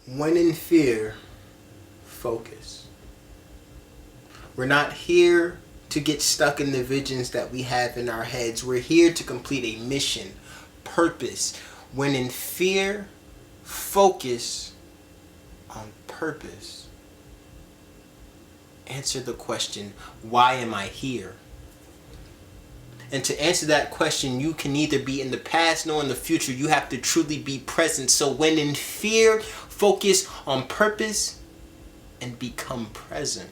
When in fear, focus. We're not here to get stuck in the visions that we have in our heads. We're here to complete a mission, purpose. When in fear, focus on purpose. Answer the question, why am I here? And to answer that question, you can neither be in the past nor in the future. You have to truly be present. So when in fear, focus on purpose and become present.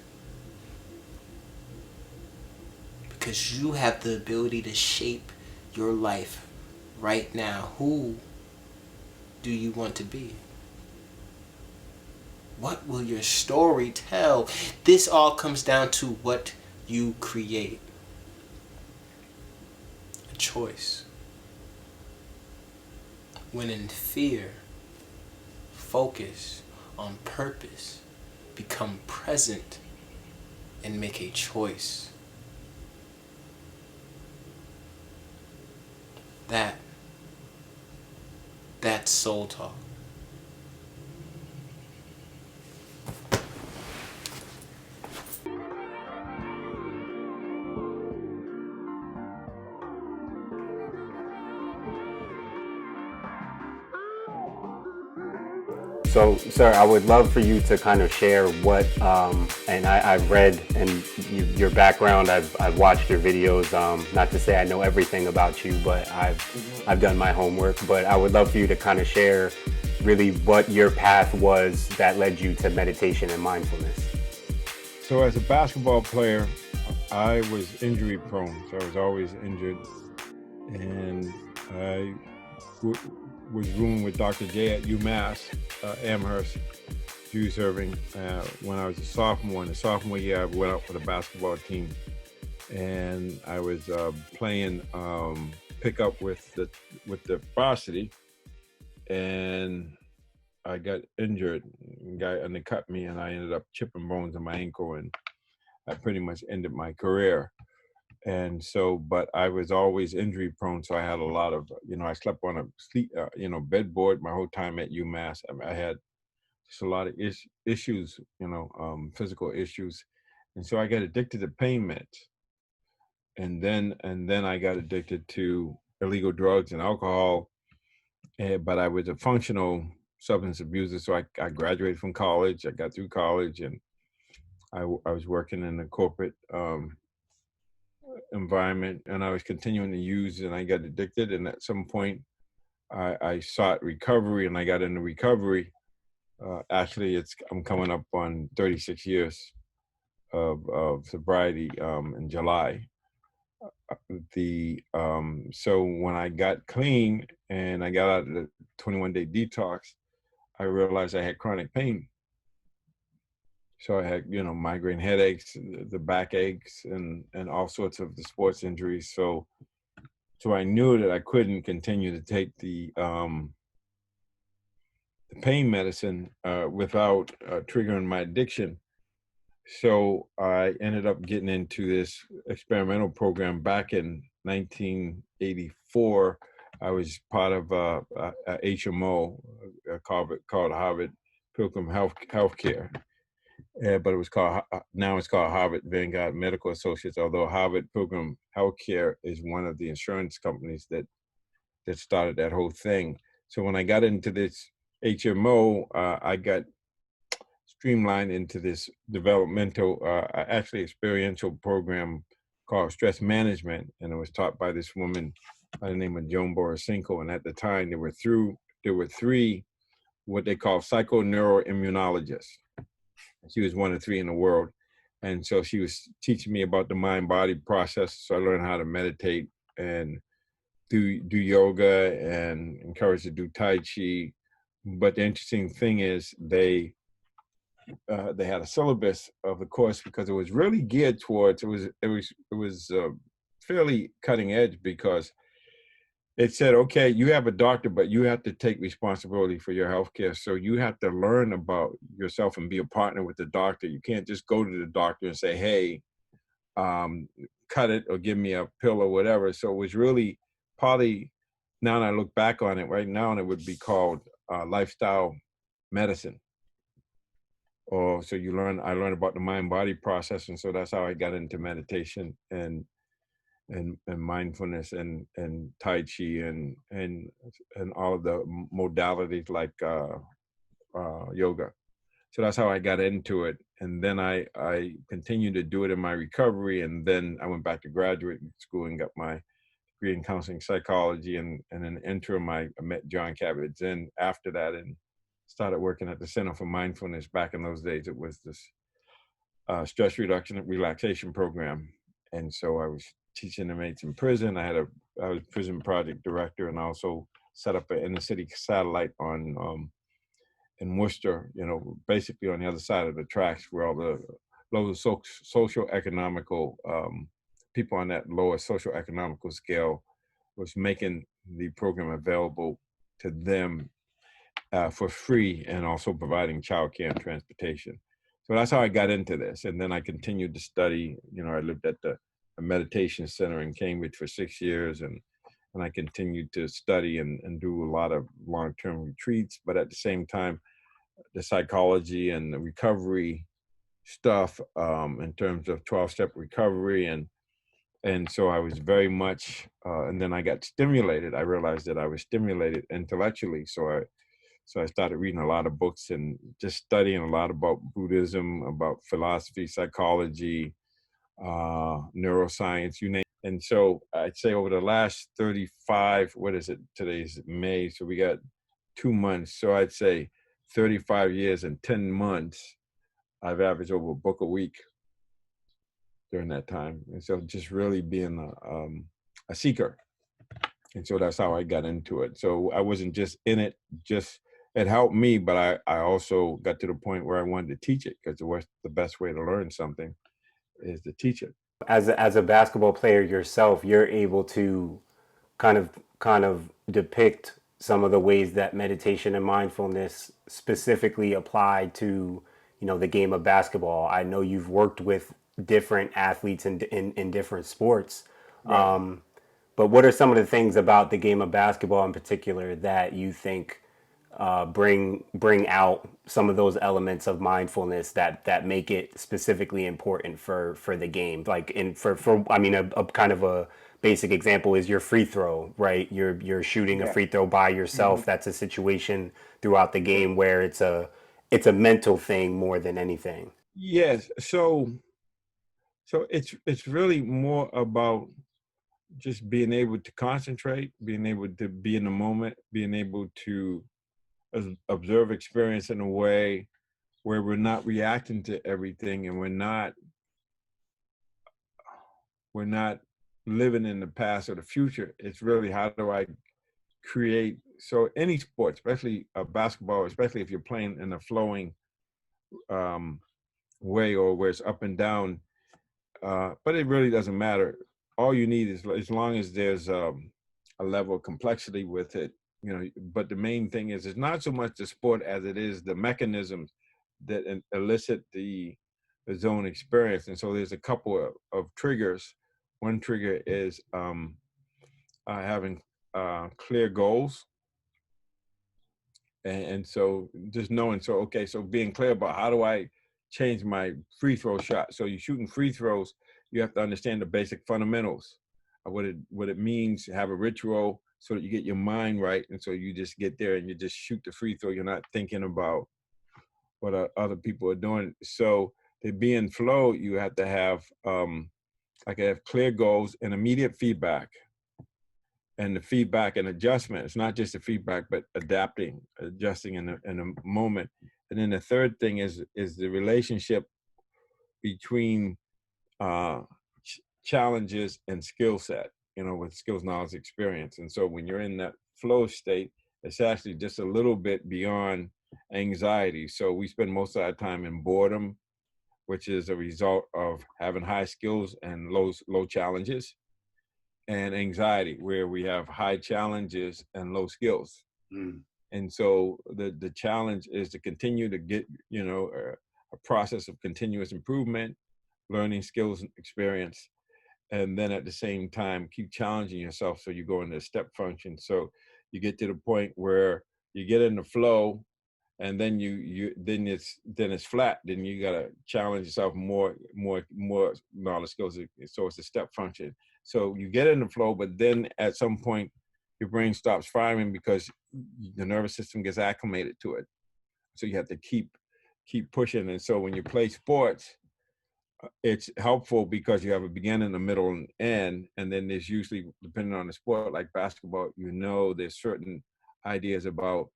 Because you have the ability to shape your life right now. Who do you want to be? What will your story tell? This all comes down to what you create. A choice. When in fear, focus on purpose, become present, and make a choice. That's soul talk. So, sir, I would love for you to kind of share what, and I've read and your background. I've watched your videos. Not to say I know everything about you, but I've done my homework. But I would love for you to kind of share really what your path was that led you to meditation and mindfulness. So as a basketball player, I was injury prone. So I was always injured. And I was rooming with Dr. J at UMass, Amherst, Jew serving, when I was a sophomore. In the sophomore year, I went out for the basketball team. And I was playing pickup with the varsity. And I got injured, and they cut me, and I ended up chipping bones in my ankle, and I pretty much ended my career. And so, but I was always injury prone, so I had a lot of, I slept on a bed board my whole time at UMass. I had just a lot of issues, physical issues, and so I got addicted to pain meds, and then I got addicted to illegal drugs and alcohol. But I was a functional substance abuser, so I graduated from college. I got through college, and I was working in the corporate environment, and I was continuing to use, and I got addicted. And at some point, I sought recovery, and I got into recovery. Actually, I'm coming up on 36 years of sobriety in July. So when I got clean and I got out of the 21-day detox, I realized I had chronic pain. So I had, migraine headaches, the back aches, and all sorts of the sports injuries. So I knew that I couldn't continue to take the pain medicine without triggering my addiction. So I ended up getting into this experimental program back in 1984. I was part of a HMO called Harvard Pilgrim Healthcare. But it was now it's called Harvard Vanguard Medical Associates, although Harvard Pilgrim Healthcare is one of the insurance companies that started that whole thing. So when I got into this HMO, I got streamlined into this developmental, actually experiential program called stress management, and it was taught by this woman by the name of Joan Borisenko. And at the time, there were three what they call psychoneuroimmunologists. She was one of three in the world. And so she was teaching me about the mind-body process. So I learned how to meditate and do yoga and encouraged to do Tai Chi. But the interesting thing is they had a syllabus of the course because it was really geared towards, it was fairly cutting edge, because it said, okay, you have a doctor, but you have to take responsibility for your healthcare. So you have to learn about yourself and be a partner with the doctor. You can't just go to the doctor and say, hey, cut it or give me a pill or whatever. So it was really probably, now that I look back on it right now, and it would be called lifestyle medicine. Or so I learned about the mind body process, and so that's how I got into meditation and mindfulness and tai chi and all of the modalities like yoga. So that's how I got into it, and then I continued to do it in my recovery, and then I went back to graduate school and got my degree in counseling psychology, and in the interim I met John Kabat-Zinn after that and started working at the Center for Mindfulness. Back in those days, it was this stress reduction and relaxation program, and so I was teaching inmates in prison. I was prison project director, and I also set up an inner city satellite on in Worcester, basically on the other side of the tracks where all the lower social economical people on that lower social economical scale was making the program available to them for free, and also providing childcare and transportation. So that's how I got into this. And then I continued to study. I lived at the meditation center in Cambridge for 6 years, and I continued to study and do a lot of long-term retreats. But at the same time, the psychology and the recovery stuff in terms of 12-step recovery. And so I was very much, and then I got stimulated. I realized that I was stimulated intellectually. So I started reading a lot of books and just studying a lot about Buddhism, about philosophy, psychology, neuroscience, you name it. And so I'd say over the last 35, what is it? Today's May, so we got 2 months. So I'd say 35 years and 10 months, I've averaged over a book a week during that time. And so just really being a seeker. And so that's how I got into it. So I wasn't just in it, it helped me, but I also got to the point where I wanted to teach it, because the best way to learn something is to teach it. As a basketball player yourself, you're able to kind of depict some of the ways that meditation and mindfulness specifically apply to the game of basketball. I know you've worked with different athletes in different sports. Right. But what are some of the things about the game of basketball in particular that you think bring out some of those elements of mindfulness that make it specifically important for the game? Like for I mean, a kind of a basic example is your free throw, right? You're shooting a Yeah. free throw by yourself. That's a situation throughout the game where it's a mental thing more than anything. Yes. So it's really more about just being able to concentrate, being able to be in the moment, being able to observe experience in a way where we're not reacting to everything, and we're not living in the past or the future. It's really, how do I create, so any sport, especially basketball, especially if you're playing in a flowing way, or where it's up and down, but it really doesn't matter. All you need is, as long as there's a level of complexity with it, but the main thing is, it's not so much the sport as it is the mechanisms that elicit the zone experience. And so there's a couple of triggers. One trigger is having clear goals. And so just knowing, so, okay, so being clear about, how do I change my free throw shot? So you're shooting free throws, you have to understand the basic fundamentals of what it means to have a ritual, so that you get your mind right. And so you just get there and you just shoot the free throw. You're not thinking about what other people are doing. So to be in flow, you have to have clear goals and immediate feedback. And the feedback and adjustment, it's not just the feedback, but adjusting in a moment. And then the third thing is the relationship between challenges and skill set, with skills, knowledge, experience. And so when you're in that flow state, it's actually just a little bit beyond anxiety. So we spend most of our time in boredom, which is a result of having high skills and low challenges, and anxiety, where we have high challenges and low skills. And so the challenge is to continue to get, a process of continuous improvement, learning skills and experience, and then at the same time keep challenging yourself, so you go into a step function. So you get to the point where you get in the flow, and then then it's flat. Then you gotta challenge yourself more knowledge skills. So it's a step function. So you get in the flow, but then at some point your brain stops firing because the nervous system gets acclimated to it. So you have to keep pushing. And so when you play sports, it's helpful because you have a beginning, a middle, and end. And then there's usually, depending on the sport, like basketball, there's certain ideas about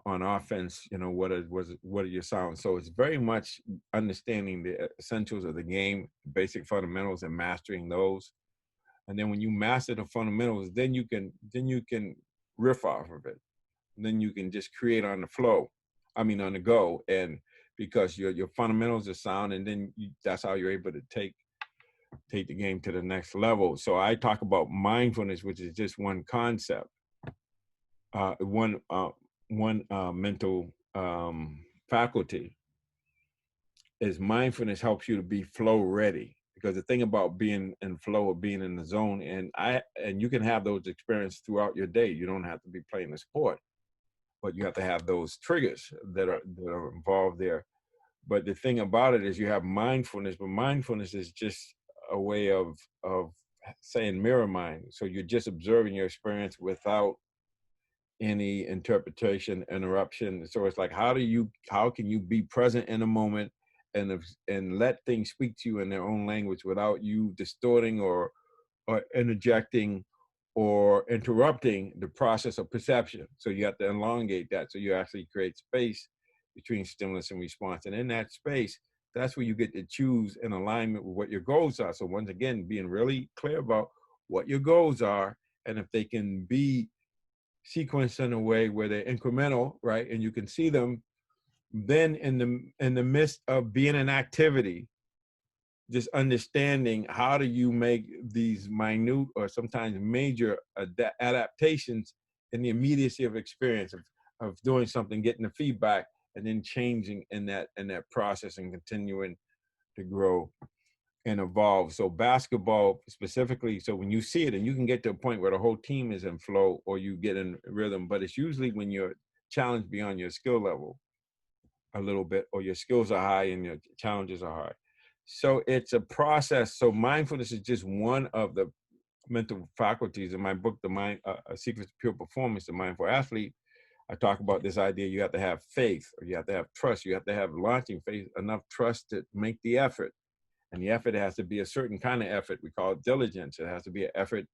on offense, what are your sounds. So it's very much understanding the essentials of the game, basic fundamentals, and mastering those. And then when you master the fundamentals, then you can riff off of it. And then you can just create on the flow. On the go. And because your fundamentals are sound, and then that's how you're able to take the game to the next level. So I talk about mindfulness, which is just one concept, one mental faculty. Is mindfulness helps you to be flow ready. Because the thing about being in flow or being in the zone, and you can have those experiences throughout your day. You don't have to be playing a sport, but you have to have those triggers that are involved there. But the thing about it is you have mindfulness, but mindfulness is just a way of saying mirror mind. So you're just observing your experience without any interpretation, interruption. So it's like, how can you be present in a moment and let things speak to you in their own language without you distorting or interjecting or interrupting the process of perception. So you have to elongate that. So you actually create space between stimulus and response. And in that space, that's where you get to choose in alignment with what your goals are. So once again, being really clear about what your goals are, and if they can be sequenced in a way where they're incremental, right? And you can see them, then in the midst of being an activity, just understanding how do you make these minute or sometimes major adaptations in the immediacy of experience of doing something, getting the feedback, and then changing in that process and continuing to grow and evolve. So basketball specifically, so when you see it, and you can get to a point where the whole team is in flow or you get in rhythm, but it's usually when you're challenged beyond your skill level a little bit, or your skills are high and your challenges are high. So it's a process. So mindfulness is just one of the mental faculties. In my book, The Mind, Secrets to Pure Performance, The Mindful Athlete, I talk about this idea: you have to have faith, or you have to have trust. You have to have launching faith, enough trust to make the effort. And the effort has to be a certain kind of effort. We call it diligence. It has to be an effort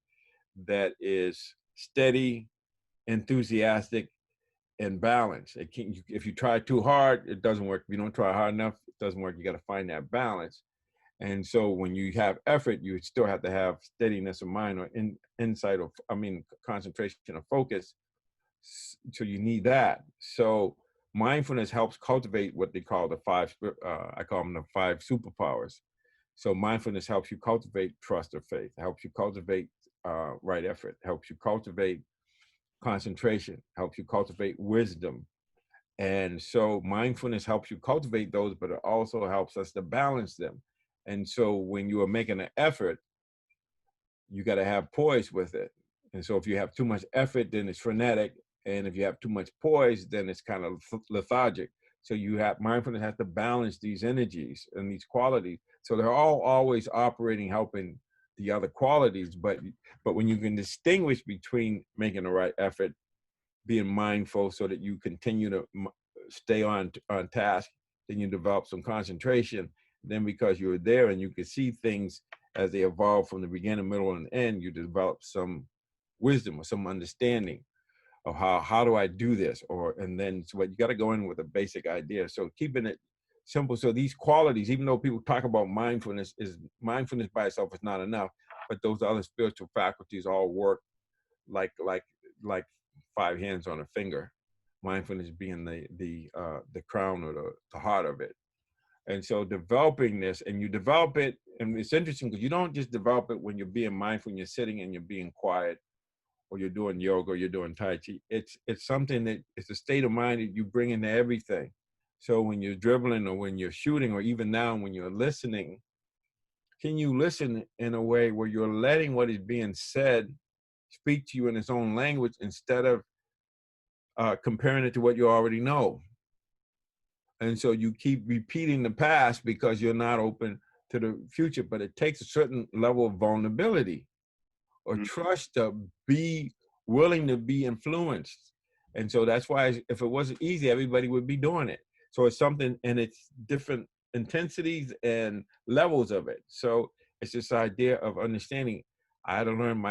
that is steady, enthusiastic, and balanced. If you try too hard, it doesn't work. If you don't try hard enough, it doesn't work. You got to find that balance. And so when you have effort, you still have to have steadiness of mind, or insight, or concentration or focus. So you need that. So mindfulness helps cultivate what they call the five, I call them the five superpowers. So mindfulness helps you cultivate trust or faith, helps you cultivate right effort, helps you cultivate concentration, helps you cultivate wisdom. And so mindfulness helps you cultivate those, but it also helps us to balance them. And so when you are making an effort, you got to have poise with it. And so if you have too much effort, then it's frenetic. And if you have too much poise, then it's kind of lethargic. So mindfulness has to balance these energies and these qualities. So they're all always operating, helping the other qualities. But when you can distinguish between making the right effort, being mindful so that you continue to stay on task, then you develop some concentration. Then because you're there and you can see things as they evolve from the beginning, middle, and end, you develop some wisdom or some understanding of how do I do this? And then so you got to go in with a basic idea. So keeping it simple. So these qualities, even though people talk about mindfulness by itself is not enough, but those other spiritual faculties all work like five hands on a finger. Mindfulness being the crown or the heart of it. And so developing this, and you develop it, and it's interesting because you don't just develop it when you're being mindful and you're sitting and you're being quiet, or you're doing yoga, or you're doing Tai Chi. It's something that it's a state of mind that you bring into everything. So when you're dribbling, or when you're shooting, or even now when you're listening, can you listen in a way where you're letting what is being said speak to you in its own language instead of comparing it to what you already know? And so you keep repeating the past because you're not open to the future. But it takes a certain level of vulnerability or trust to be willing to be influenced. And so that's why if it wasn't easy, everybody would be doing it. So it's something, and it's different intensities and levels of it. So it's this idea of understanding. I had to learn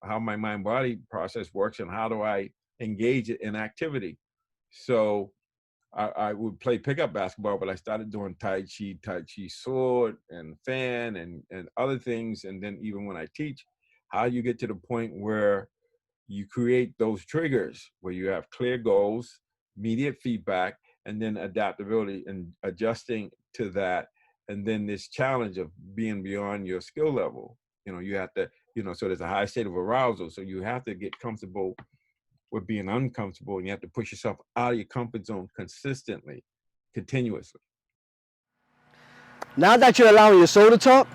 how my mind body process works and how do I engage it in activity. So I would play pickup basketball, but I started doing Tai Chi sword and fan and other things. And then even when I teach, how you get to the point where you create those triggers where you have clear goals, immediate feedback, and then adaptability and adjusting to that. And then this challenge of being beyond your skill level. You have to, so there's a high state of arousal. So you have to get comfortable with being uncomfortable, and you have to push yourself out of your comfort zone consistently, continuously. Now that you're allowing your soul to talk,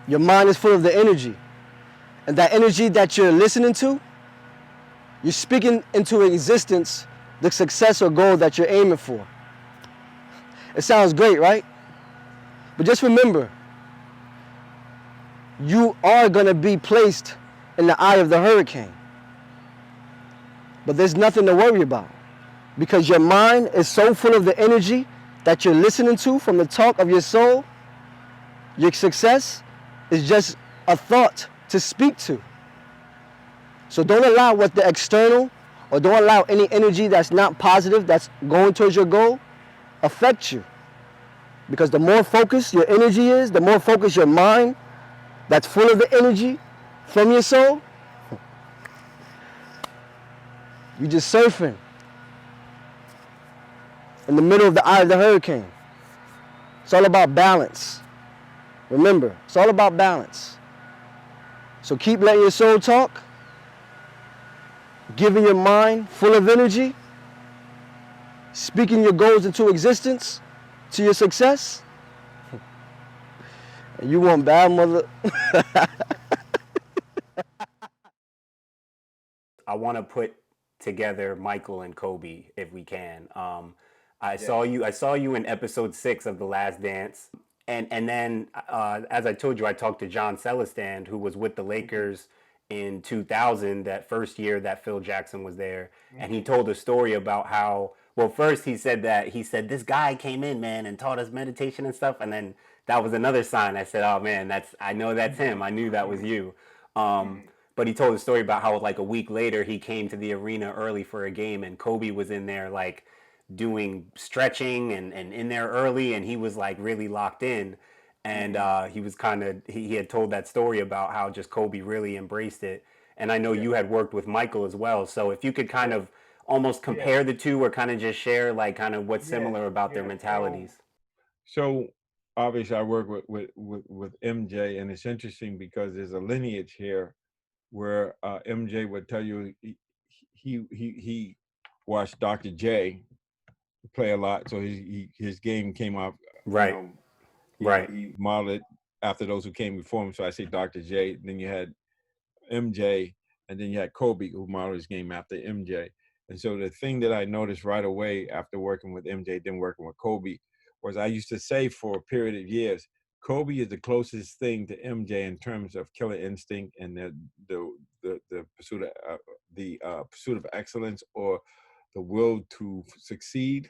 your mind is full of the energy. And that energy that you're listening to, you're speaking into existence the success or goal that you're aiming for. It sounds great, right? But just remember, you are going to be placed in the eye of the hurricane. But there's nothing to worry about because your mind is so full of the energy that you're listening to from the talk of your soul. Your success is just a thought to speak to. So don't allow what the external, or don't allow any energy that's not positive, that's going towards your goal, affect you. Because the more focused your energy is, the more focused your mind that's full of the energy from your soul, you're just surfing in the middle of the eye of the hurricane. It's all about balance. Remember, it's all about balance. So keep letting your soul talk, giving your mind full of energy, speaking your goals into existence to your success. And you want bad mother. I want to put together Michael and Kobe if we can. I saw you in episode 6 of The Last Dance, and then as I told you, I talked to John Celestin, who was with the Lakers in 2000, that first year that Phil Jackson was there, and he told a story about how. Well, first he said this guy came in, man, and taught us meditation and stuff, and then that was another sign. I said, oh man, I know that's him. I knew that was you. But he told a story about how like a week later he came to the arena early for a game, and Kobe was in there like doing stretching and in there early, and he was like really locked in. And he was he had told that story about how just Kobe really embraced it. And I know you had worked with Michael as well. So if you could kind of almost compare the two, or kind of just share like kind of what's similar about their mentalities. So obviously I work with MJ, and it's interesting because there's a lineage here where MJ would tell you he watched Dr. J play a lot, so his game came off Right. Right. He modeled it after those who came before him. So I say Dr. J. Then you had MJ, and then you had Kobe, who modeled his game after MJ. And so the thing that I noticed right away after working with MJ, then working with Kobe, was I used to say for a period of years, Kobe is the closest thing to MJ in terms of killer instinct and the pursuit of pursuit of excellence, or the will to succeed.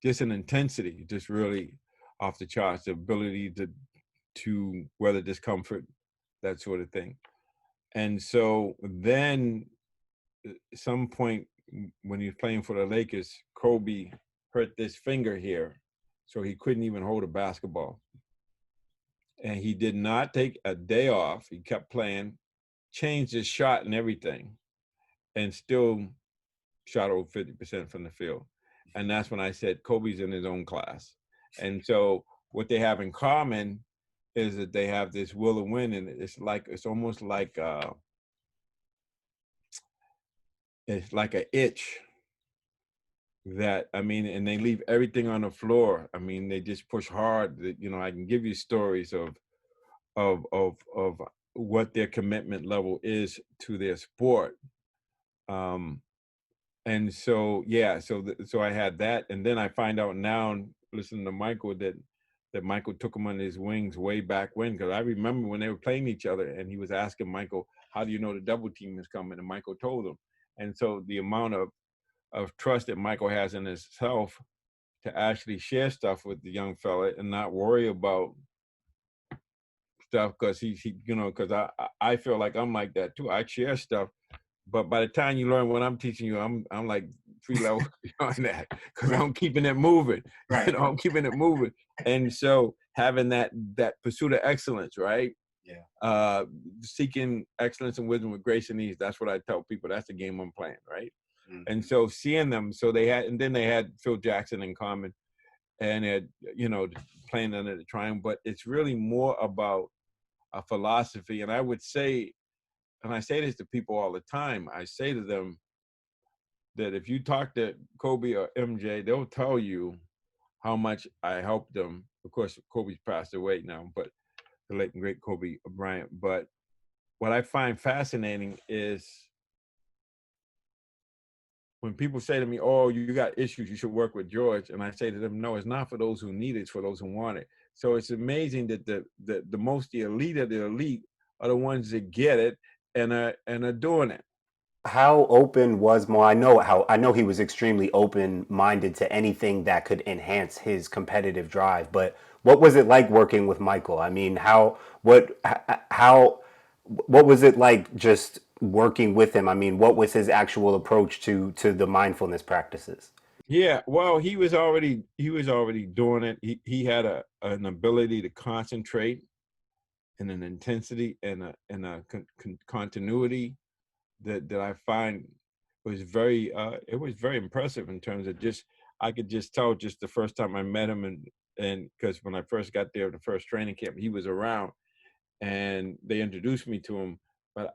Just an intensity, just really off the charts. The ability to weather discomfort, that sort of thing. And so then, at some point when he was playing for the Lakers, Kobe hurt this finger here, so he couldn't even hold a basketball. And he did not take a day off. He kept playing, changed his shot and everything, and still shot over 50% from the field. And that's when I said Kobe's in his own class. And so what they have in common is that they have this will to win, and it's almost like it's like an itch that, I mean, and they leave everything on the floor. I mean, they just push hard. I can give you stories of what their commitment level is to their sport. And so yeah, so I had that, and then I find out now, listening to Michael, that Michael took him under his wings way back when, because I remember when they were playing each other, and he was asking Michael, "How do you know the double team is coming?" And Michael told him, and so the amount of trust that Michael has in himself to actually share stuff with the young fella and not worry about stuff, because he you know, because I feel like I'm like that too. I share stuff, but by the time you learn what I'm teaching you, I'm like 3 levels beyond that, because I'm keeping it moving. Right. You know, I'm keeping it moving. And so having that pursuit of excellence, right? Yeah. Seeking excellence and wisdom with grace and ease. That's what I tell people. That's the game I'm playing, right? Mhm. And so seeing them, so they had, and then they had Phil Jackson in common, and had, you know, playing under the triangle. But it's really more about a philosophy. And I would say, and I say this to people all the time, I say to them that if you talk to Kobe or MJ, they'll tell you how much I helped them. Of course, Kobe's passed away now, but the late and great Kobe Bryant. But what I find fascinating is when people say to me, "Oh, you got issues, you should work with George," and I say to them, "No, it's not for those who need it, it's for those who want it." So it's amazing that the most the elite of the elite are the ones that get it and are doing it. How open was Mo? I know he was extremely open-minded to anything that could enhance his competitive drive. But what was it like working with Michael? I mean, what was it like just working with him? I mean, what was his actual approach to the mindfulness practices? Yeah, well, he was already doing it. He had an ability to concentrate and an intensity and a continuity that I find was very it was very impressive in terms of just I could just tell just the first time I met him, and because when I first got there, the first training camp, he was around, and they introduced me to him. But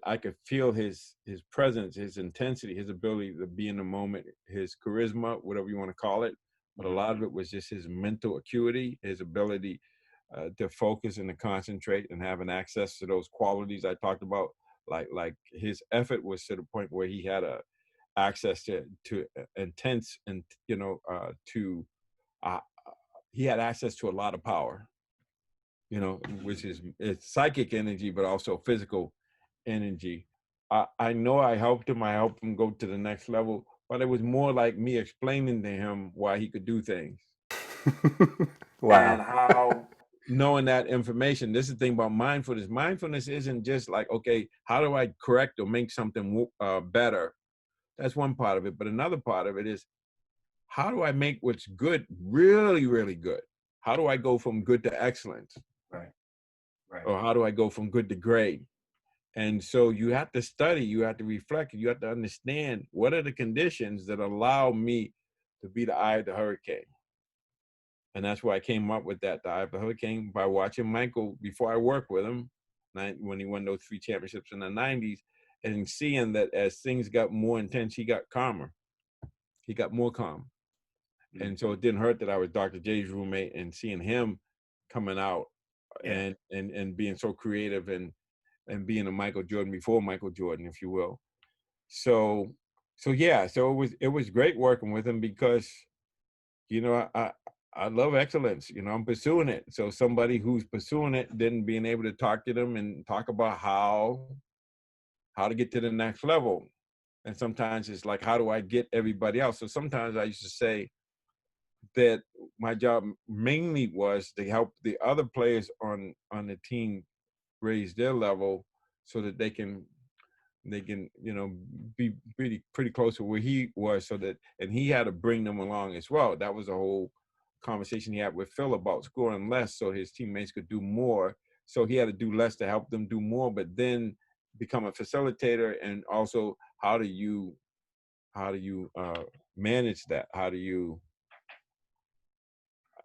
I could feel his presence, his intensity, his ability to be in the moment, his charisma, whatever you want to call it. But a lot of it was just his mental acuity, his ability to focus and to concentrate and having access to those qualities I talked about. Like his effort was to the point where he had a access to intense and to uh, he had access to a lot of power, which is it's psychic energy, but also physical energy. I know I helped him. I helped him go to the next level, but it was more like me explaining to him why he could do things and Wow. how knowing that information. This is the thing about mindfulness. Mindfulness isn't just like, okay, how do I correct or make something better? That's one part of it. But another part of it is, how do I make what's good really, really good? How do I go from good to excellence? Right. Right. Or how do I go from good to great? And so you have to study, you have to reflect, you have to understand what are the conditions that allow me to be the eye of the hurricane. And that's why I came up with that, the eye of the hurricane, by watching Michael before I worked with him when he won those 3 championships in the 90s, and seeing that as things got more intense, he got calmer. He got more calm. And so it didn't hurt that I was Dr. J's roommate, and seeing him coming out Yeah. and being so creative and being a Michael Jordan before Michael Jordan, if you will. So yeah, so it was great working with him because I love excellence. I'm pursuing it. So somebody who's pursuing it, then being able to talk to them and talk about how to get to the next level. And sometimes it's like, how do I get everybody else? So sometimes I used to say that my job mainly was to help the other players on the team raise their level so that they can be pretty close to where he was, so that, and he had to bring them along as well. That was a whole conversation he had with Phil about scoring less so his teammates could do more. So he had to do less to help them do more, but then become a facilitator. And also, how do you manage that? How do you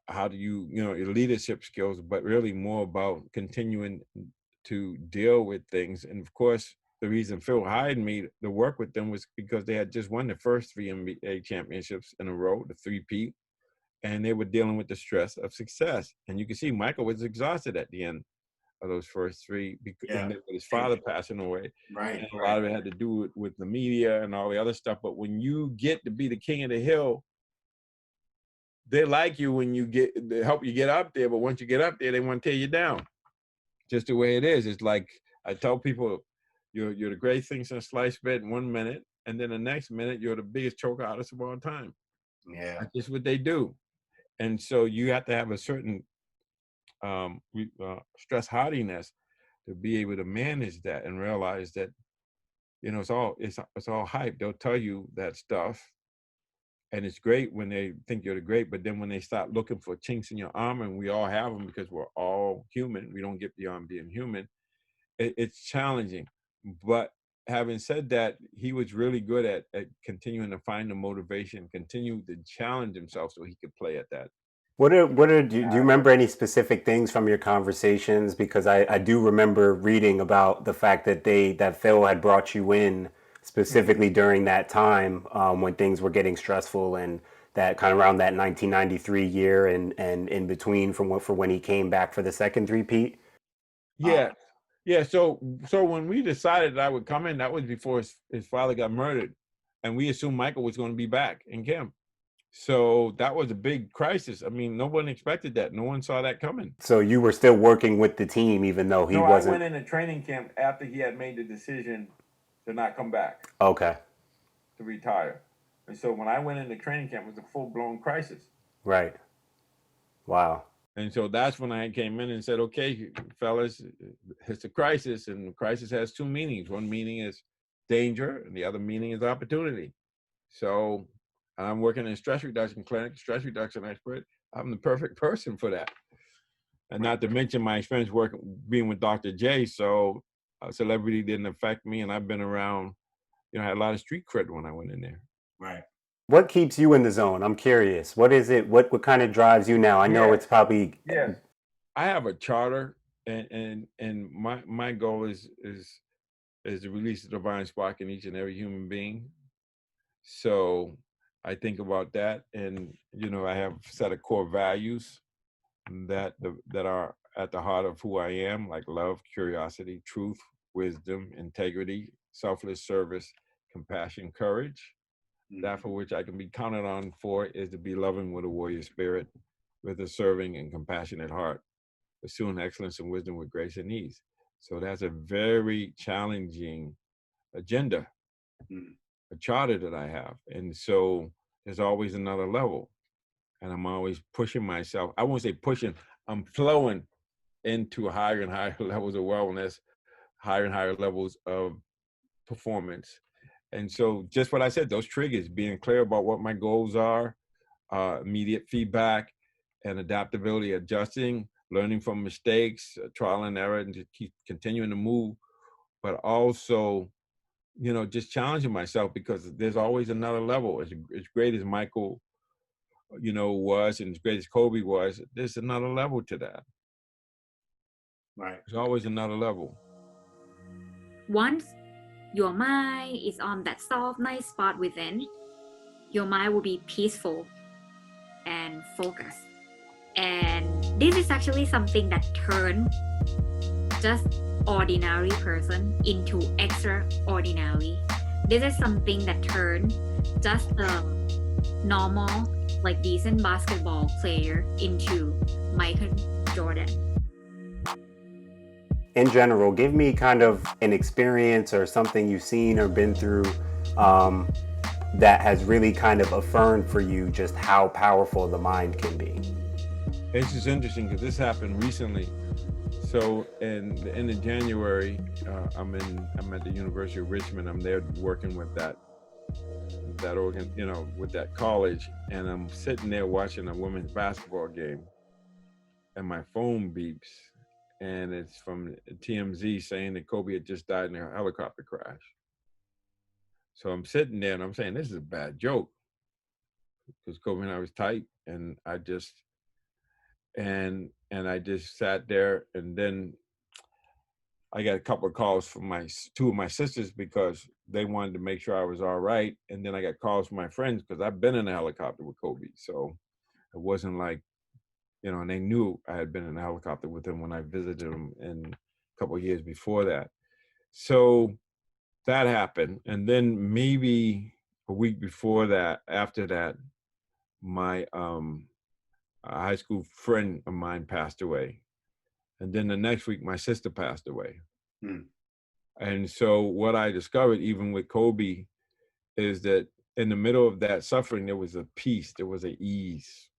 your leadership skills, but really more about continuing to deal with things. And of course, the reason Phil hired me to work with them was because they had just won the first 3 NBA championships in a row, the three-peat, and they were dealing with the stress of success. And you can see Michael was exhausted at the end of those first three, Yeah. and then with his father passing away. Right. And a lot of it had to do with the media and all the other stuff. But when you get to be the king of the hill, they like you when they help you get up there. But once you get up there, they want to tear you down. Just the way it is. It's like I tell people, you're the greatest thing since sliced bread in 1 minute, and then the next minute you're the biggest choke artist of all time. Yeah. That's just what they do. And so you have to have a certain stress hardiness to be able to manage that and realize that, you know, it's all hype. They'll tell you that stuff, and it's great when they think you're the great, but then when they start looking for chinks in your armor, and we all have them because we're all human, we don't get beyond being human, it's challenging. But having said that, he was really good at continuing to find the motivation, continue to challenge himself so he could play at that. Do you remember any specific things from your conversations? Because I do remember reading about the fact that that Phil had brought you in specifically during that time when things were getting stressful, and that kind of around that 1993 year and in between for when he came back for the second three-peat. Yeah. Yeah. So when we decided that I would come in, that was before his father got murdered, and we assumed Michael was going to be back in camp. So that was a big crisis. I mean, no one expected that. No one saw that coming. So you were still working with the team, even though he wasn't. I went into training camp after he had made the decision to not come back. Okay. To retire. And so when I went into training camp, it was a full-blown crisis. Right. Wow. And so that's when I came in and said, okay, fellas, it's a crisis, and crisis has two meanings. One meaning is danger, and the other meaning is opportunity. So I'm working in a stress reduction clinic, stress reduction expert. I'm the perfect person for that. And not to mention my experience being with Dr. J. So celebrity didn't affect me, and I've been around, you know, I had a lot of street cred when I went in there. Right. What keeps you in the zone? I'm curious. What is it? What kind of drives you now? I know it's probably. Yes. I have a charter, and my goal is to release the divine spark in each and every human being. So I think about that, and you know, I have a set of core values that are at the heart of who I am, like love, curiosity, truth, wisdom, integrity, selfless service, compassion, courage. That for which I can be counted on for is to be loving with a warrior spirit, with a serving and compassionate heart, pursuing excellence and wisdom with grace and ease. So that's a very challenging agenda, a charter that I have. And so there's always another level. And I'm always pushing myself. I won't say pushing, I'm flowing into higher and higher levels of wellness, higher and higher levels of performance. And so just what I said, those triggers, being clear about what my goals are, immediate feedback and adaptability, adjusting, learning from mistakes, trial and error, and to keep continuing to move, but also, you know, just challenging myself, because there's always another level. As great as Michael, you know, was, and as great as Kobe was, there's another level to that. Right. There's always another level. Once your mind is on that soft, nice spot within, your mind will be peaceful and focused. And this is actually something that turns just ordinary person into extraordinary. This is something that turns just a normal, like decent basketball player into Michael Jordan. In general, give me kind of an experience or something you've seen or been through that has really kind of affirmed for you just how powerful the mind can be. It's just interesting because this happened recently. So in the end of January, I'm at the University of Richmond. I'm there working with that organ, you know, with that college, and I'm sitting there watching a women's basketball game, and my phone beeps, and it's from TMZ saying that Kobe had just died in a helicopter crash. So I'm sitting there and I'm saying, this is a bad joke, because Kobe and I was tight, and I just sat there, and then I got a couple of calls from two of my sisters because they wanted to make sure I was all right, and then I got calls from my friends because I've been in a helicopter with Kobe, so it wasn't like, and they knew I had been in a helicopter with him when I visited him in a couple of years before that. So that happened. And then maybe a week before that, after that, my a high school friend of mine passed away. And then the next week, my sister passed away. And so what I discovered, even with Kobe, is that in the middle of that suffering, there was a peace, there was an ease.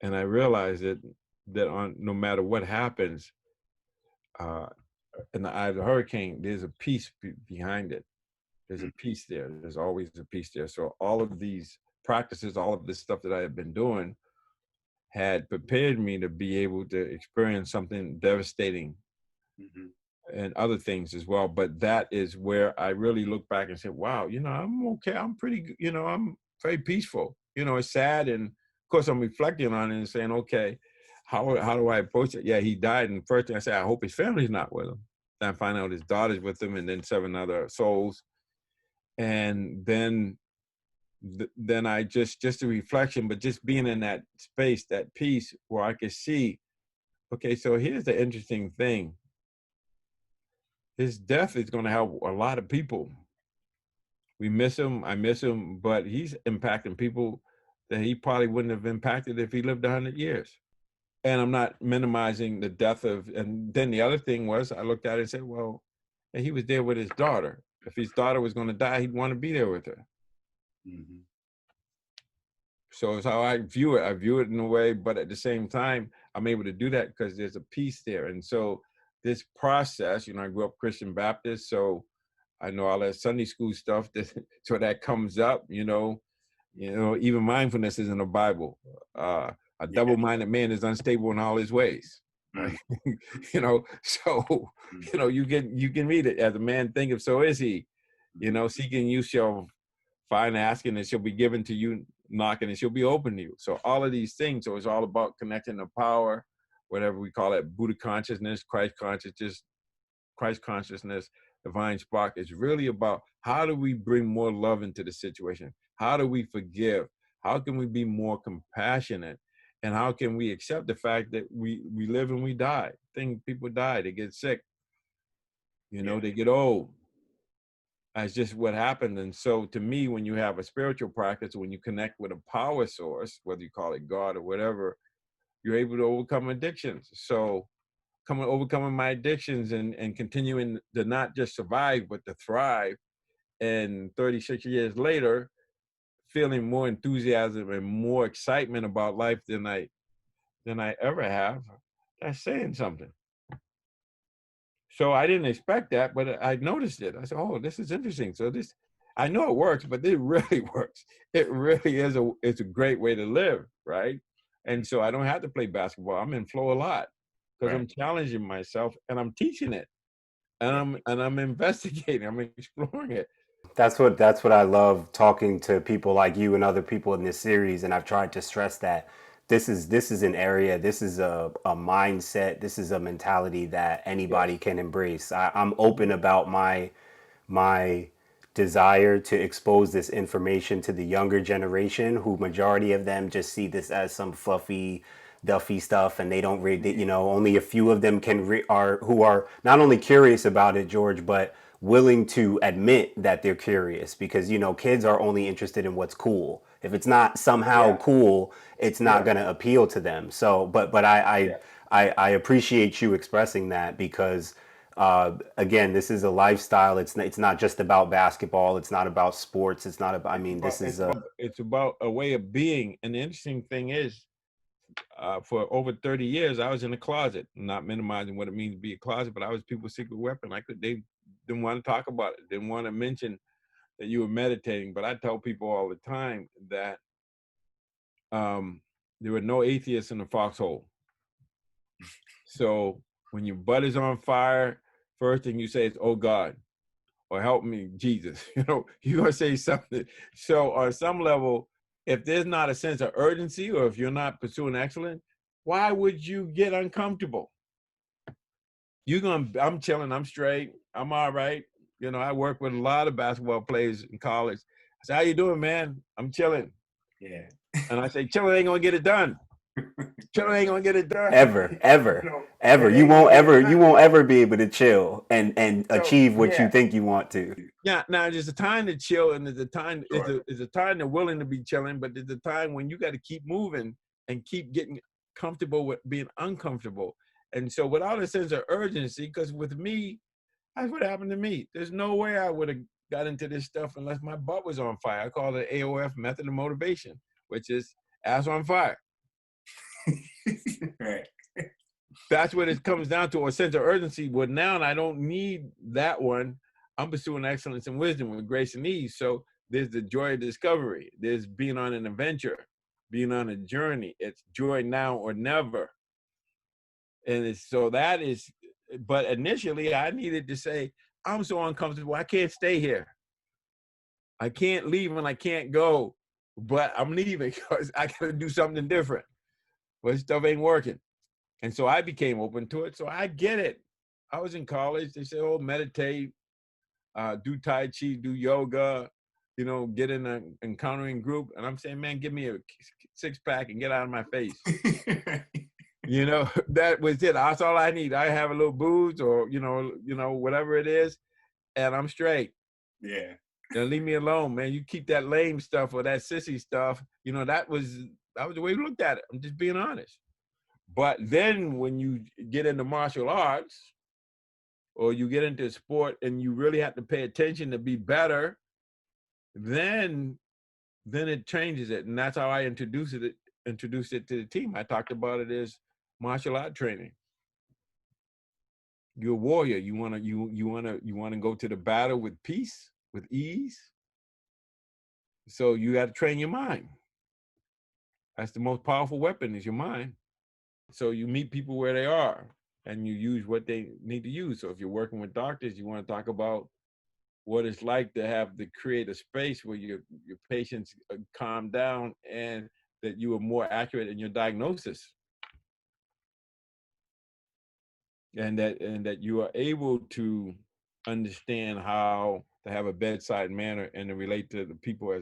And I realized that on no matter what happens, in the eye of the hurricane, there's a peace behind it. There's a peace there. There's always a peace there. So all of these practices, all of this stuff that I had been doing had prepared me to be able to experience something devastating and other things as well. But that is where I really look back and say, wow, I'm okay. I'm pretty, I'm very peaceful. It's sad. And of course I'm reflecting on it and saying, okay, how do I approach it? Yeah, he died. And first thing I say, I hope his family's not with him. Then I find out his daughter's with him, and then 7 other souls. And then I just a reflection, but just being in that space, that peace where I could see, okay, so here's the interesting thing. His death is going to help a lot of people. We miss him. I miss him, but he's impacting people that he probably wouldn't have impacted if he lived 100 years. And I'm not minimizing the death of, and then the other thing was, I looked at it and said, well, he was there with his daughter. If his daughter was going to die, he'd want to be there with her. So it's how I view it. I view it in a way, but at the same time, I'm able to do that because there's a peace there. And so this process, I grew up Christian Baptist, so I know all that Sunday school stuff. So that comes up, even mindfulness is in the Bible. A double-minded man is unstable in all his ways. Right? So you can read it. As a man thinketh, so is he. Seeking you shall find, asking and shall be given to you, knocking and she'll be open to you. So all of these things, so it's all about connecting the power, whatever we call it, Buddha consciousness, Christ consciousness, divine spark. Is really about how do we bring more love into the situation? How do we forgive? How can we be more compassionate? And how can we accept the fact that we live and we die? People die, they get sick, they get old. That's just what happened. And so to me, when you have a spiritual practice, when you connect with a power source, whether you call it God or whatever, you're able to overcome addictions. So overcoming my addictions and continuing to not just survive, but to thrive. And 36 years later, feeling more enthusiasm and more excitement about life than I ever have, that's saying something. So I didn't expect that, but I noticed it. I said, oh, this is interesting. So I know it works, but it really works. It really is it's a great way to live, right? And so I don't have to play basketball. I'm in flow a lot because I'm challenging myself and I'm teaching it. And I'm investigating, I'm exploring it. That's what I love talking to people like you and other people in this series. And I've tried to stress that this is an area, this is a mindset, this is a mentality that anybody can embrace. I'm open about my desire to expose this information to the younger generation, who majority of them just see this as some fluffy duffy stuff, and they don't read it. Only a few of them who are not only curious about it, George, but willing to admit that they're curious, because kids are only interested in what's cool. If it's not somehow cool, it's not going to appeal to them. So but I appreciate you expressing that, because again, this is a lifestyle. It's not just about basketball. It's not about sports. It's not about, it's about a way of being. And the interesting thing is, for over 30 years, I was in a closet. Not minimizing what it means to be a closet, but I was people's secret weapon. They didn't want to talk about it. Didn't want to mention that you were meditating. But I tell people all the time that there were no atheists in the foxhole. So when your butt is on fire, first thing you say is, "Oh God," or "Help me, Jesus." You're gonna say something. So on some level, if there's not a sense of urgency, or if you're not pursuing excellence, why would you get uncomfortable? I'm chilling, I'm straight, I'm all right. I work with a lot of basketball players in college. I say, "How you doing, man?" "I'm chilling." Yeah. And I say, "Chilling ain't gonna get it done." Chilling ain't gonna get it done. Ever. You won't ever be able to chill and achieve what you think you want to. Yeah, now there's a time to chill, and there's a time is a time they're willing to be chilling, but there's a time when you got to keep moving and keep getting comfortable with being uncomfortable. And so, without a sense of urgency, because with me, that's what happened to me. There's no way I would have got into this stuff unless my butt was on fire. I call it AOF, method of motivation, which is ass on fire. Right. That's what it comes down to, a sense of urgency. Well, now I don't need that one. I'm pursuing excellence and wisdom with grace and ease. So there's the joy of discovery. There's being on an adventure, being on a journey. It's joy now or never. And it's, so that is, but initially I needed to say, I'm so uncomfortable. I can't stay here. I can't leave and I can't go, but I'm leaving because I got to do something different. But stuff ain't working. And so I became open to it. So I get it. I was in college. They said, oh, meditate, do Tai Chi, do yoga, you know, get in an encountering group. And I'm saying, man, give me a 6-pack and get out of my face. You know, that was it. That's all I need. I have a little booze or, you know, whatever it is, and I'm straight. Yeah. Now leave me alone, man. You keep that lame stuff or that sissy stuff. You know, that was the way we looked at it. I'm just being honest. But then when you get into martial arts or you get into sport and you really have to pay attention to be better, then it changes it. And that's how I introduced it to the team. I talked about it as martial art training. You're a warrior. You wanna go to the battle with peace, with ease. So you got to train your mind. That's the most powerful weapon, is your mind. So you meet people where they are and you use what they need to use. So if you're working with doctors, you want to talk about what it's like to create a space where your patients calm down and that you are more accurate in your diagnosis. And that you are able to understand how to have a bedside manner and to relate to the people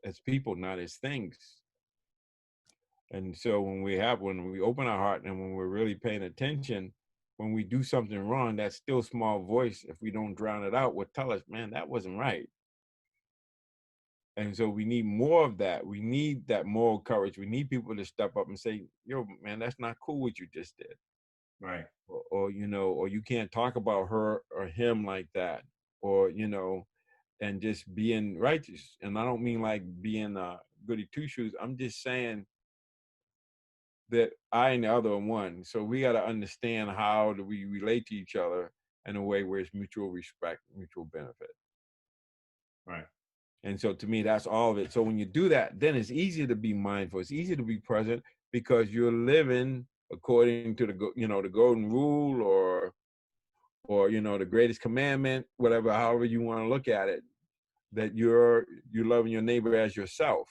as people, not as things. And so when we open our heart and when we're really paying attention, when we do something wrong, that still small voice, if we don't drown it out, will tell us, man, that wasn't right. And so we need more of that. We need that moral courage. We need people to step up and say, yo, man, that's not cool what you just did. Right. Or you know, or you can't talk about her or him like that, or, you know, and just being righteous. And I don't mean like being goody two shoes. I'm just saying that I and the other are one. So we got to understand how do we relate to each other in a way where it's mutual respect, mutual benefit. Right. And so to me, that's all of it. So when you do that, then it's easier to be mindful. It's easier to be present because you're living according to the golden rule or, you know, the greatest commandment, whatever, however you want to look at it, that you're loving your neighbor as yourself.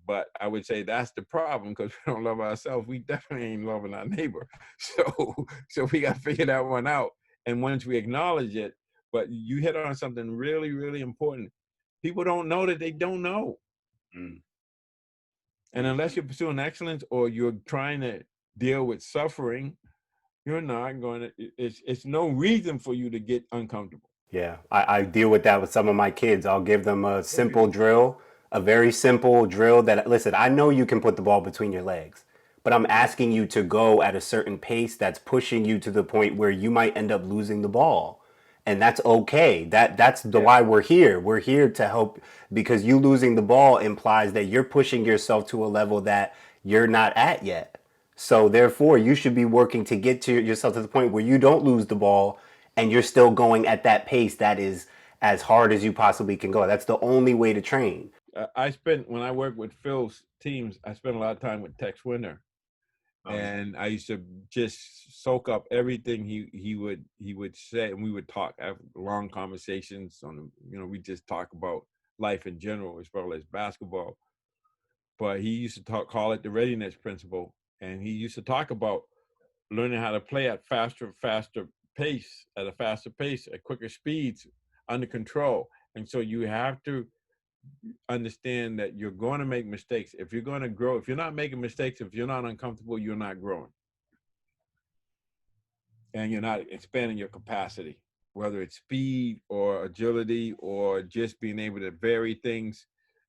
But I would say that's the problem, because we don't love ourselves. We definitely ain't loving our neighbor. So we got to figure that one out. And once we acknowledge it, but you hit on something really, really important. People don't know that they don't know. Mm. And unless you're pursuing excellence or you're trying to deal with suffering, you're not going to, it's no reason for you to get uncomfortable. Yeah, I deal with that with some of my kids. I'll give them a simple drill, a very simple drill that, listen, I know you can put the ball between your legs, but I'm asking you to go at a certain pace that's pushing you to the point where you might end up losing the ball. And that's okay. That's why we're here. We're here to help, because you losing the ball implies that you're pushing yourself to a level that you're not at yet. So therefore, you should be working to get to yourself to the point where you don't lose the ball and you're still going at that pace that is as hard as you possibly can go. That's the only way to train. When I worked with Phil's teams, I spent a lot of time with Tex Winter. And I used to just soak up everything he would say, and we would talk, have long conversations on, you know, we just talk about life in general as well as basketball. But he used to call it the readiness principle, and he used to talk about learning how to play at faster pace, at quicker speeds, under control. And so you have to understand that you're going to make mistakes. If you're going to grow, if you're not making mistakes, if you're not uncomfortable, you're not growing. And you're not expanding your capacity, whether it's speed or agility or just being able to vary things.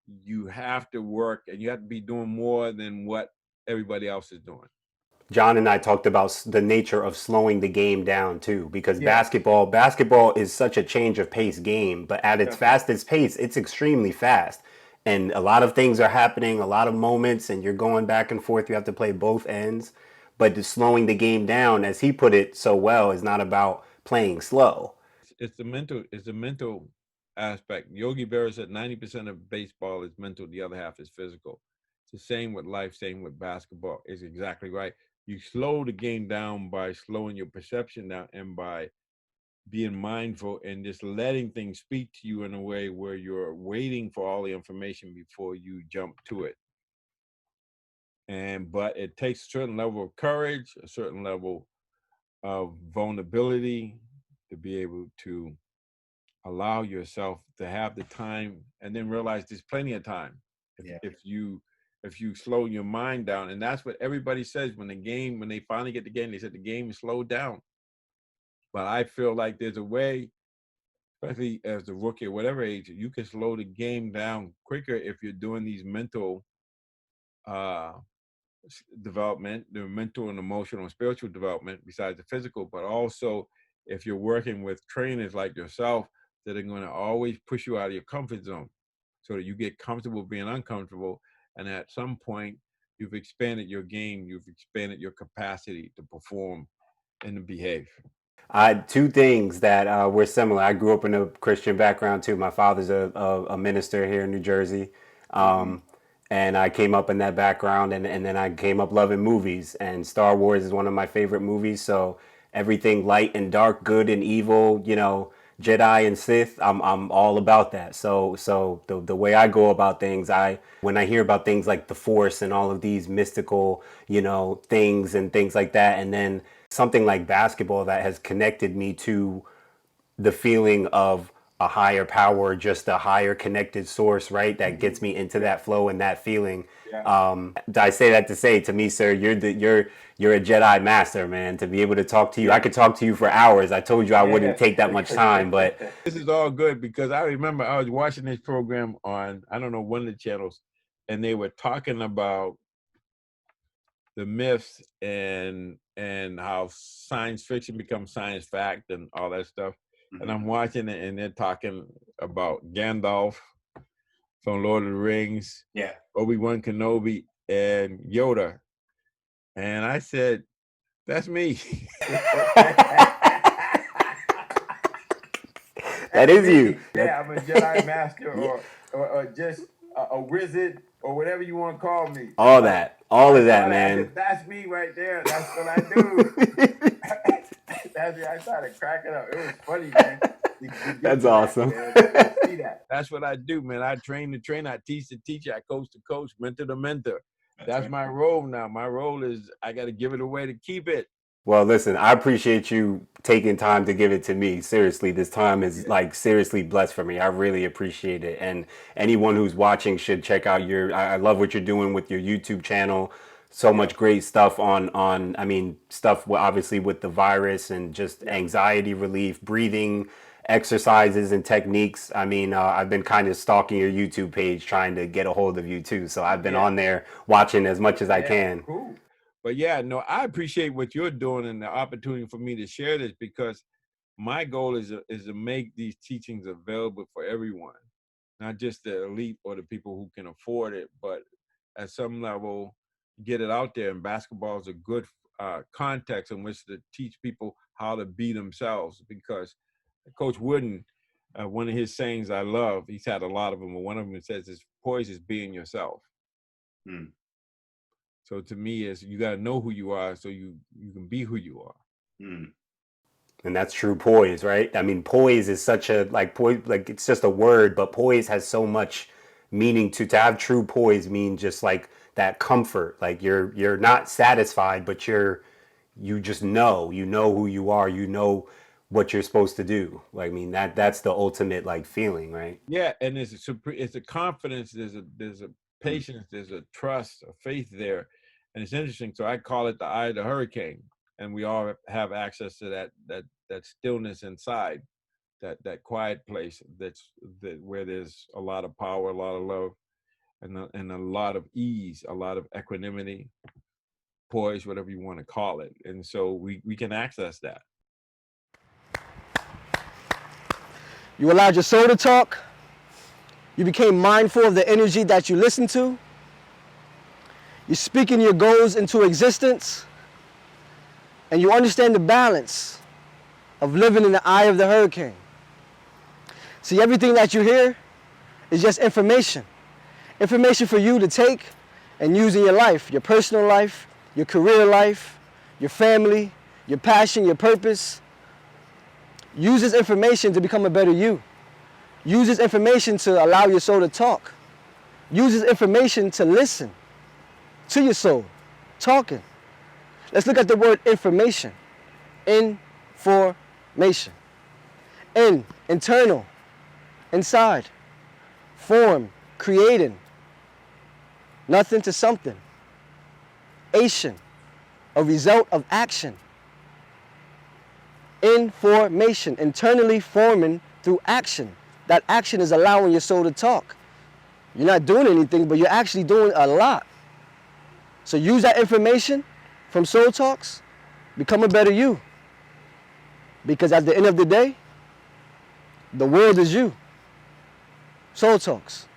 You have to work and you have to be doing more than what everybody else is doing. John and I talked about the nature of slowing the game down too, because Yeah. basketball is such a change of pace game, but at its Yeah. fastest pace, it's extremely fast. And a lot of things are happening, a lot of moments, and you're going back and forth. You have to play both ends. But just slowing the game down, as he put it so well, is not about playing slow. It's the mental aspect. Yogi Berra said 90% of baseball is mental, the other half is physical. It's the same with life, same with basketball. Is exactly right. You slow the game down by slowing your perception down and by being mindful and just letting things speak to you in a way where you're waiting for all the information before you jump to it. But it takes a certain level of courage, a certain level of vulnerability to be able to allow yourself to have the time and then realize there's plenty of time if you slow your mind down. And that's what everybody says when they finally get the game, they said the game is slowed down. But I feel like there's a way, especially as a rookie or whatever age, you can slow the game down quicker if you're doing these mental development, the mental and emotional and spiritual development besides the physical, but also if you're working with trainers like yourself that are going to always push you out of your comfort zone so that you get comfortable being uncomfortable. And at some point, you've expanded your game, you've expanded your capacity to perform and to behave. Two things that were similar. I grew up in a Christian background too. My father's a minister here in New Jersey. And I came up in that background, and then I came up loving movies, and Star Wars is one of my favorite movies. So everything light and dark, good and evil, Jedi and Sith, I'm all about that. So the way I go about things, when I hear about things like the Force and all of these mystical, things and things like that, and then something like basketball that has connected me to the feeling of a higher power, just a higher connected source, right? That gets me into that flow and that feeling. I say that to say, to me, sir, you're a Jedi Master, man. To be able to talk to you, I could talk to you for hours. I told you I wouldn't take that much time, but this is all good because I remember I was watching this program on, I don't know, one of the channels, and they were talking about the myths and how science fiction becomes science fact and all that stuff. And I'm watching it, and they're talking about Gandalf from Lord of the Rings, Obi-Wan Kenobi, and Yoda. And I said, that's me. that is you. Yeah, I'm a Jedi Master or just a wizard or whatever you want to call me. All of that, man. That's me right there. That's what I do. I started cracking up. It was funny, man. That's awesome. That's what I do, man. I train the trainer, I teach the teacher, I coach the coach, mentor the mentor. That's my role now. My role is I got to give it away to keep it. Well, listen, I appreciate you taking time to give it to me. Seriously, this time is seriously blessed for me. I really appreciate it. And anyone who's watching should check out I love what you're doing with your YouTube channel. So much great stuff stuff obviously with the virus and just anxiety relief, breathing exercises and techniques. I've been kind of stalking your YouTube page, trying to get a hold of you too. So I've been on there watching as much as I can. Cool. But I appreciate what you're doing and the opportunity for me to share this, because my goal is to make these teachings available for everyone, not just the elite or the people who can afford it, but at some level get it out there. And basketball is a good context in which to teach people how to be themselves, because Coach Wooden, one of his sayings I love, he's had a lot of them, but one of them says is poise is being yourself. So to me, is you got to know who you are so you can be who you are. And that's true poise, right? Poise is such a poise, it's just a word, but poise has so much meaning to have true poise means just that comfort. You're not satisfied, but you just know who you are, what you're supposed to do. Like, I mean, that's the ultimate like feeling, right? Yeah, and it's a confidence. There's a patience. There's a trust, a faith there, and it's interesting. So I call it the eye of the hurricane, and we all have access to that stillness inside, that quiet place where there's a lot of power, a lot of love, and a lot of ease, a lot of equanimity, poise, whatever you want to call it. And so we can access that. You allowed your soul to talk. You became mindful of the energy that you listen to. You're speaking your goals into existence. And you understand the balance of living in the eye of the hurricane. See, everything that you hear is just information. Information for you to take and use in your life, your personal life, your career life, your family, your passion, your purpose. Use this information to become a better you. Use this information to allow your soul to talk. Use this information to listen to your soul, talking. Let's look at the word information. Information. Internal, inside. Form, creating. Nothing to something. Ation, a result of action. Information, internally forming through action. That action is allowing your soul to talk. You're not doing anything, but you're actually doing a lot. So use that information from Soul Talks, become a better you. Because at the end of the day, the world is you. Soul Talks.